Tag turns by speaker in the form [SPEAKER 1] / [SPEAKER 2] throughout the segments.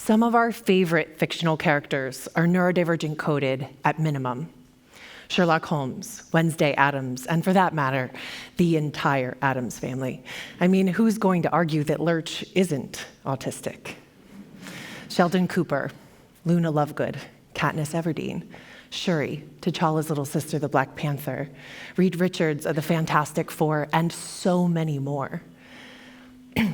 [SPEAKER 1] Some of our favorite fictional characters are neurodivergent coded at minimum. Sherlock Holmes, Wednesday Addams, and for that matter, the entire Addams family. I mean, who's going to argue that Lurch isn't autistic? Sheldon Cooper, Luna Lovegood, Katniss Everdeen, Shuri, T'Challa's little sister, the Black Panther, Reed Richards of the Fantastic Four, and so many more.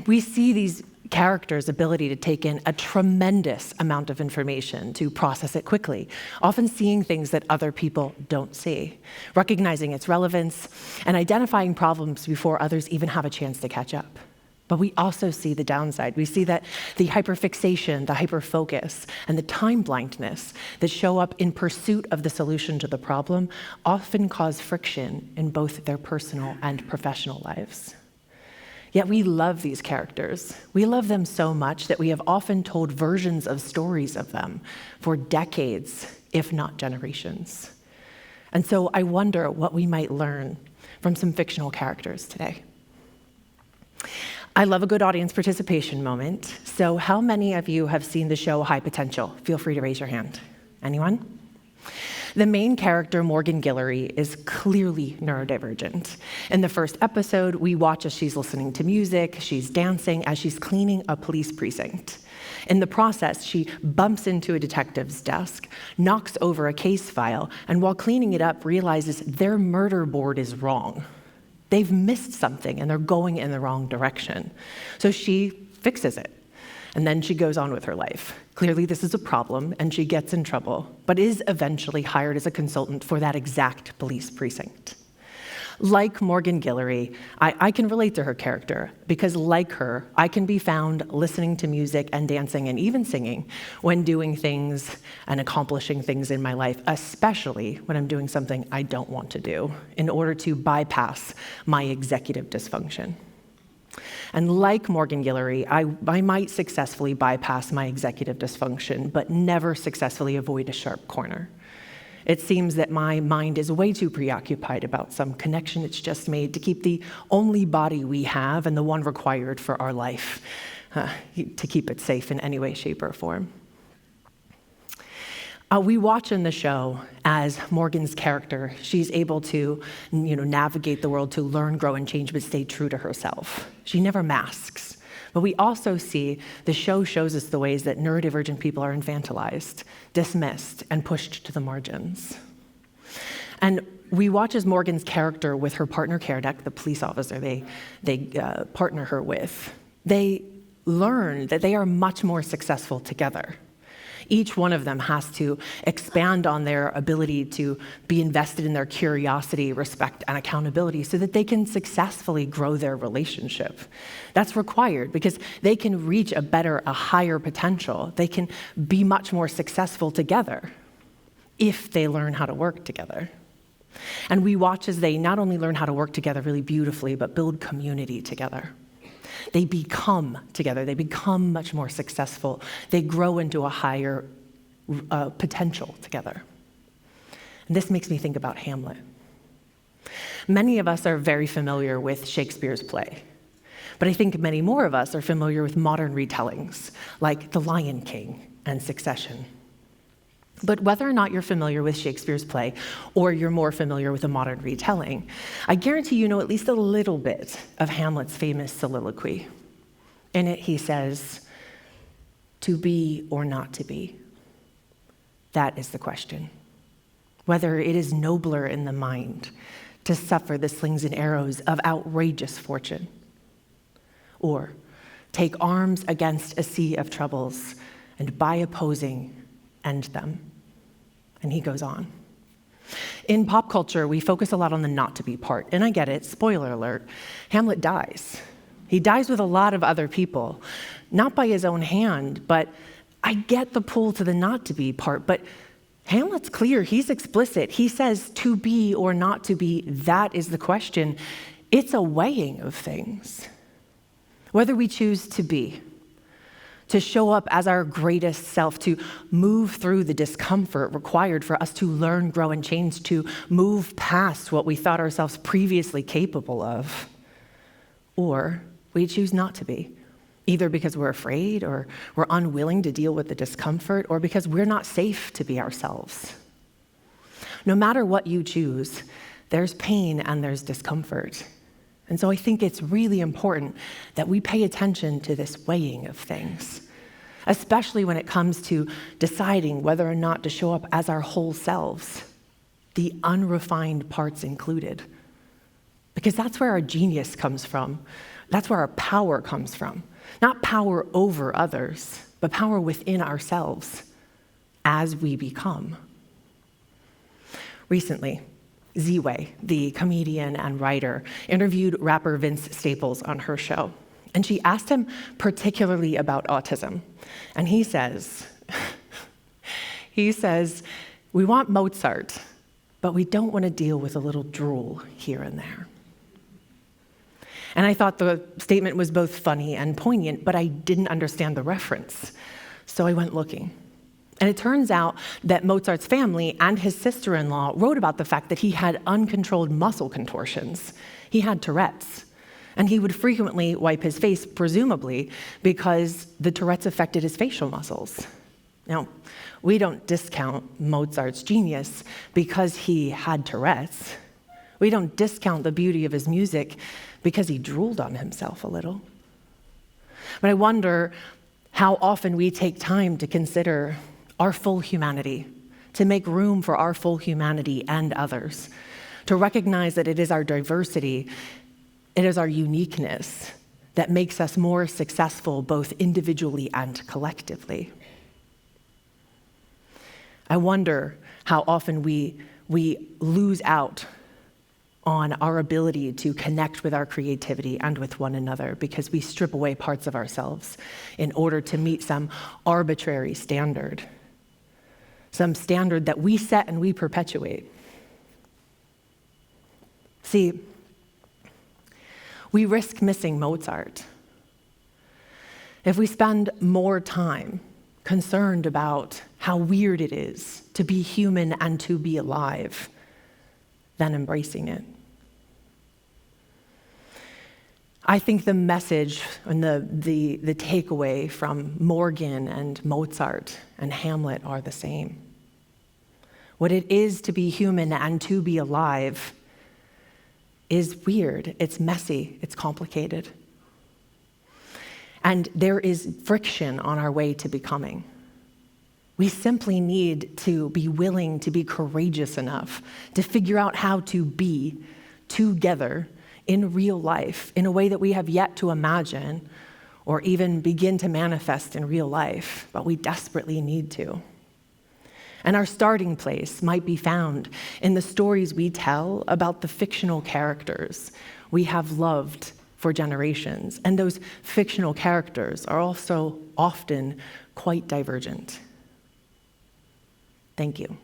[SPEAKER 1] We see these characters' ability to take in a tremendous amount of information, to process it quickly, often seeing things that other people don't see, recognizing its relevance, and identifying problems before others even have a chance to catch up. But we also see the downside. We see that the hyperfixation, the hyperfocus, and the time blindness that show up in pursuit of the solution to the problem often cause friction in both their personal and professional lives. Yet we love these characters. We love them so much that we have often told versions of stories of them for decades, if not generations. And so I wonder what we might learn from some fictional characters today. I love a good audience participation moment. So how many of you have seen the show High Potential? Feel free to raise your hand. Anyone? The main character, Morgan Guillory, is clearly neurodivergent. In the first episode, we watch as she's listening to music, she's dancing, as she's cleaning a police precinct. In the process, she bumps into a detective's desk, knocks over a case file, and while cleaning it up, realizes their murder board is wrong. They've missed something, and they're going in the wrong direction. So she fixes it. And then she goes on with her life. Clearly, this is a problem, and she gets in trouble, but is eventually hired as a consultant for that exact police precinct. Like Morgan Guillory, I can relate to her character, because like her, I can be found listening to music and dancing and even singing when doing things and accomplishing things in my life, especially when I'm doing something I don't want to do in order to bypass my executive dysfunction. And like Morgan Guillory, I might successfully bypass my executive dysfunction, but never successfully avoid a sharp corner. It seems that my mind is way too preoccupied about some connection it's just made to keep the only body we have and the one required for our life, to keep it safe in any way, shape, or form. We watch in the show as Morgan's character, she's able to, navigate the world, to learn, grow, and change, but stay true to herself. She never masks. But we also see the show shows us the ways that neurodivergent people are infantilized, dismissed, and pushed to the margins. And we watch as Morgan's character with her partner, Kardec, the police officer they partner her with, they learn that they are much more successful together. Each one of them has to expand on their ability to be invested in their curiosity, respect, and accountability so that they can successfully grow their relationship. That's required because they can reach a higher potential. They can be much more successful together if they learn how to work together. And we watch as they not only learn how to work together really beautifully, but build community together. They become together. They become much more successful. They grow into a higher potential together. And this makes me think about Hamlet. Many of us are very familiar with Shakespeare's play, but I think many more of us are familiar with modern retellings like The Lion King and Succession. But whether or not you're familiar with Shakespeare's play, or you're more familiar with a modern retelling, I guarantee you know at least a little bit of Hamlet's famous soliloquy. In it, he says, "To be or not to be, that is the question. Whether it is nobler in the mind to suffer the slings and arrows of outrageous fortune, or take arms against a sea of troubles, and by opposing, end them." And he goes on. In pop culture, we focus a lot on the not to be part. And I get it, spoiler alert, Hamlet dies. He dies with a lot of other people, not by his own hand, but I get the pull to the not to be part. But Hamlet's clear, he's explicit. He says to be or not to be, that is the question. It's a weighing of things. Whether we choose to be, to show up as our greatest self, to move through the discomfort required for us to learn, grow, and change, to move past what we thought ourselves previously capable of. Or we choose not to be, either because we're afraid or we're unwilling to deal with the discomfort or because we're not safe to be ourselves. No matter what you choose, there's pain and there's discomfort. And so I think it's really important that we pay attention to this weighing of things, especially when it comes to deciding whether or not to show up as our whole selves, the unrefined parts included. Because that's where our genius comes from. That's where our power comes from. Not power over others, but power within ourselves as we become. Recently, Z-Way, the comedian and writer, interviewed rapper Vince Staples on her show. And she asked him particularly about autism. And he says, we want Mozart, but we don't want to deal with a little drool here and there. And I thought the statement was both funny and poignant, but I didn't understand the reference. So I went looking. And it turns out that Mozart's family and his sister-in-law wrote about the fact that he had uncontrolled muscle contortions. He had Tourette's. And he would frequently wipe his face, presumably because the Tourette's affected his facial muscles. Now, we don't discount Mozart's genius because he had Tourette's. We don't discount the beauty of his music because he drooled on himself a little. But I wonder how often we take time to consider our full humanity, to make room for our full humanity and others, to recognize that it is our diversity, it is our uniqueness that makes us more successful both individually and collectively. I wonder how often we lose out on our ability to connect with our creativity and with one another because we strip away parts of ourselves in order to meet some arbitrary standard, some standard that we set and we perpetuate. See, we risk missing Mozart if we spend more time concerned about how weird it is to be human and to be alive than embracing it. I think the message and the takeaway from Morgan and Mozart and Hamlet are the same. What it is to be human and to be alive is weird, it's messy, it's complicated. And there is friction on our way to becoming. We simply need to be willing to be courageous enough to figure out how to be together in real life in a way that we have yet to imagine or even begin to manifest in real life, but we desperately need to. And our starting place might be found in the stories we tell about the fictional characters we have loved for generations. And those fictional characters are also often quite divergent. Thank you.